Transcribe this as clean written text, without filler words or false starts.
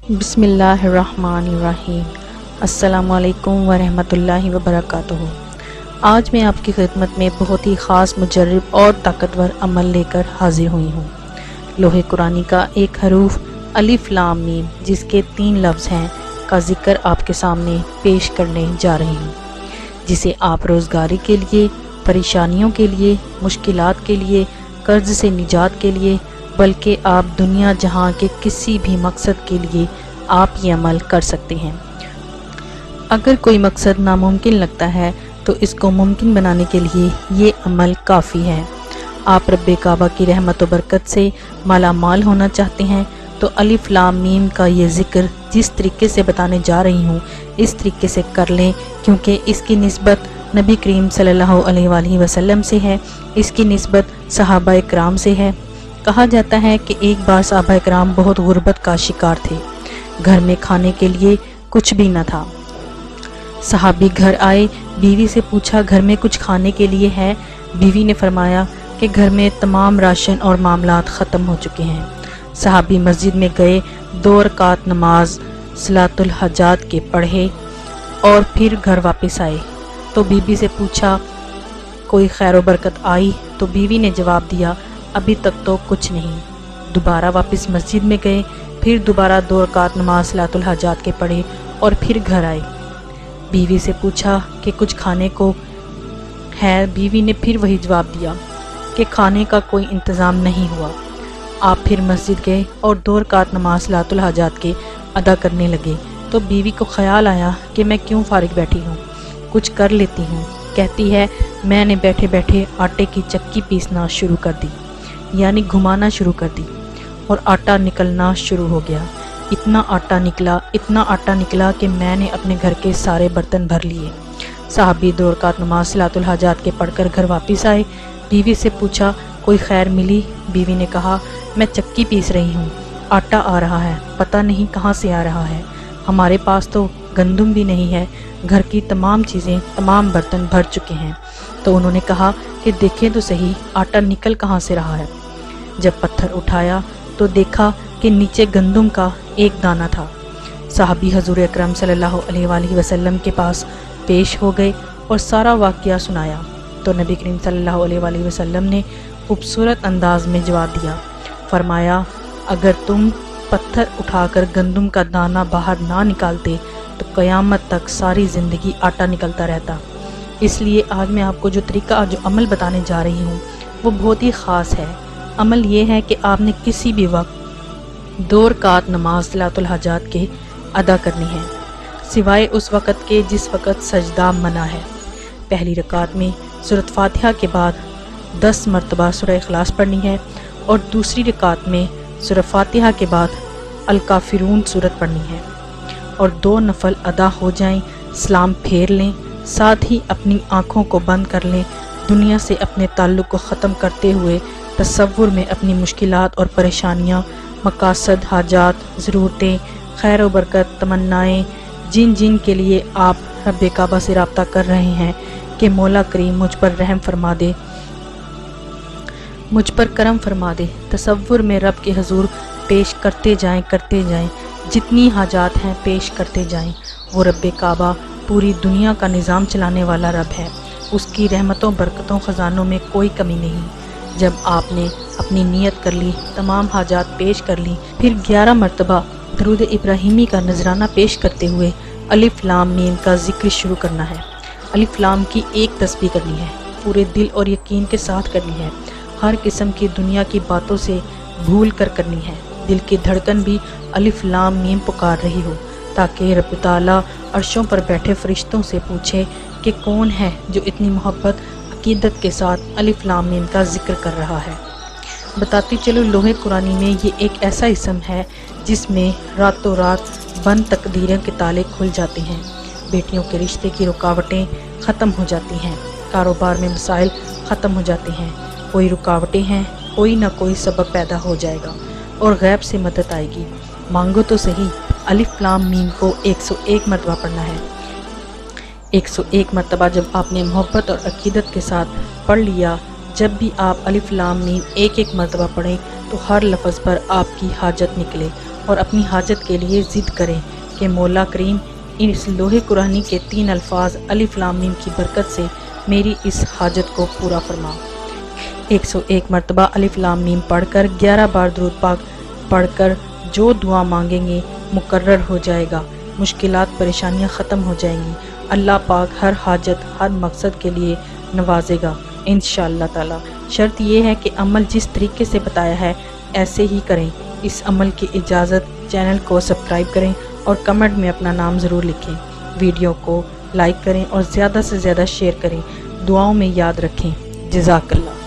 बिस्मिल्लाहिर्रहमानिर्रहीम। अस्सलामु अलैकुम वरहमतुल्लाहि वबरकातुहू। आज मैं आपकी खिदमत में बहुत ही ख़ास मुजर्रब और ताकतवर अमल लेकर हाजिर हुई हूँ। लोहे कुरानी का एक हरूफ अलिफ लाम मीम जिसके 3 लफ्ज़ हैं का ज़िक्र आपके सामने पेश करने जा रही हूँ, जिसे आप रोज़गारी के लिए, परेशानियों के लिए, मुश्किलात के लिए, कर्ज़ से निजात के लिए, बल्कि आप दुनिया जहां के किसी भी मकसद के लिए आप ये अमल कर सकते हैं। अगर कोई मकसद नामुमकिन लगता है तो इसको मुमकिन बनाने के लिए ये अमल काफ़ी है। आप रब्बे काबा की रहमत व बरकत से माला माल होना चाहते हैं तो अलिफ लाम मीम का ये ज़िक्र जिस तरीके से बताने जा रही हूँ इस तरीके से कर लें, क्योंकि इसकी निस्बत नबी करीम सल्लल्लाहु अलैहि वसल्लम से है, इसकी निस्बत सहाबा कराम से है। कहा जाता है कि एक बार सहाबा कराम बहुत गुर्बत का शिकार थे। घर में खाने के लिए कुछ भी न था। सहाबी घर आए, बीवी से पूछा घर में कुछ खाने के लिए है? बीवी ने फरमाया कि घर में तमाम राशन और मामलात ख़त्म हो चुके हैं। सहाबी मस्जिद में गए, 2 रकात नमाज सलातुल हजात के पढ़े और फिर घर वापस आए तो बीवी से पूछा कोई खैर व बरकत आई? तो बीवी ने जवाब दिया अभी तक तो कुछ नहीं। दोबारा वापस मस्जिद में गए, फिर दोबारा 2 रकात नमाज सलातुल हजात के पढ़े और फिर घर आए। बीवी से पूछा कि कुछ खाने को है? बीवी ने फिर वही जवाब दिया कि खाने का कोई इंतज़ाम नहीं हुआ। आप फिर मस्जिद गए और 2 रकात नमाज सलातुल हजात के अदा करने लगे तो बीवी को ख्याल आया कि मैं क्यों फारिग बैठी हूँ, कुछ कर लेती हूँ। कहती है मैंने बैठे बैठे आटे की चक्की पीसना शुरू कर दी, यानी घुमाना शुरू कर दी और आटा निकलना शुरू हो गया। इतना आटा निकला कि मैंने अपने घर के सारे बर्तन भर लिए। साहबी 2 रकात नमाज सलातुल हजात के पढ़कर घर वापस आए। बीवी से पूछा कोई खैर मिली? बीवी ने कहा मैं चक्की पीस रही हूँ, आटा आ रहा है, पता नहीं कहाँ से आ रहा है, हमारे पास तो गंदम भी नहीं है, घर की तमाम चीज़ें, तमाम बर्तन भर चुके हैं। तो उन्होंने कहा कि देखें तो सही आटा निकल कहाँ से रहा है। जब पत्थर उठाया तो देखा कि नीचे गंदम का एक दाना था। साहबी हजूर अकरम सल्लल्लाहु अलैहि वसल्लम के पास पेश हो गए और सारा वाक़या सुनाया तो नबी करीम सल्लल्लाहु अलैहि वसल्लम ने खूबसूरत अंदाज में जवाब दिया। फरमाया अगर तुम पत्थर उठाकर गंदम का दाना बाहर ना निकालते तो क़यामत तक सारी ज़िंदगी आटा निकलता रहता। इसलिए आज मैं आपको जो अमल बताने जा रही हूँ वो बहुत ही ख़ास है। अमल ये है कि आपने किसी भी वक्त 2 रकात नमाज सलातुल हजात के अदा करनी है, सिवाय उस वक़्त के जिस वक़्त सजदा मना है। पहली रकात में सूरत फातिहा के बाद 10 मरतबा सूरह इखलास पढ़नी है और दूसरी रकात में सूरह फातिहा के बाद अल काफिरून सूरत पढ़नी है और 2 नफल अदा हो जाएं, सलाम फेर लें, साथ ही अपनी आँखों को बंद कर लें। दुनिया से अपने ताल्लुक़ को ख़त्म करते हुए तसव्वुर में अपनी मुश्किलात और परेशानियाँ, मकासद, हाजात, ज़रूरतें, खैर व बरकत, तमन्नाएँ, जिन जिन के लिए आप रब्बे काबा से रब्ता कर रहे हैं कि मौला करीम मुझ पर रहम फरमा दे, मुझ पर करम फरमा दे। तसव्वुर में रब के हजूर पेश करते जाएं, जितनी हाजात हैं पेश करते जाएं। वो रब्बे काबा पूरी दुनिया का निज़ाम चलाने वाला रब है, उसकी रहमतों बरकतों ख़जानों में कोई कमी नहीं। जब आपने अपनी नियत कर ली, तमाम हाजात पेश कर ली, फिर 11 मरतबा दरूद इब्राहिमी का नजराना पेश करते हुए अलिफ लाम मीम का जिक्र शुरू करना है। अलिफ लाम की एक तस्बीह करनी है, पूरे दिल और यकीन के साथ करनी है, हर किस्म की दुनिया की बातों से भूल कर करनी है। दिल की धड़कन भी अलिफ लाम मीम पुकार रही हो, ताकि रब ताला अर्शों पर बैठे फरिश्तों से पूछे कि कौन है जो इतनी मोहब्बत अकीदत के साथ अलिफ लाम मीम का जिक्र कर रहा है। बताती चलो लोहे कुरानी में ये एक ऐसा इसम है जिसमें रातों रात बंद तकदीरों के ताले खुल जाते हैं, बेटियों के रिश्ते की रुकावटें ख़त्म हो जाती हैं, कारोबार में मसाइल ख़त्म हो जाते हैं, कोई रुकावटें हैं, कोई ना कोई सबब पैदा हो जाएगा और गैब से मदद आएगी। मांगो तो सही। अलिफ लाम मीम को 101 मरतबा पढ़ना है। 101 मरतबा जब आपने मोहब्बत और अकीदत के साथ पढ़ लिया, जब भी आप अलिफ लाम मीम एक एक मरतबा पढ़ें तो हर लफ्ज़ पर आपकी हाजत निकले اور اپنی حاجت کے لیے ضد کریں کہ مولا کریم اس لوح قرآنی کے 3 الفاظ الف لام میم کی برکت سے میری اس حاجت کو پورا فرما۔ 101 مرتبہ الف لام میم پڑھ کر 11 بار درود پاک پڑھ کر جو دعا مانگیں گے مقرر ہو جائے گا، مشکلات پریشانیاں ختم ہو جائیں گی، اللہ پاک ہر حاجت ہر مقصد کے لیے نوازے گا انشاءاللہ تعالی۔ شرط یہ ہے کہ عمل جس طریقے سے بتایا ہے ایسے ہی کریں۔ اس عمل کی اجازت چینل کو سبسکرائب کریں اور کمنٹ میں اپنا نام ضرور لکھیں۔ ویڈیو کو لائک کریں اور زیادہ سے زیادہ شیئر کریں۔ دعاؤں میں یاد رکھیں۔ جزاک اللہ۔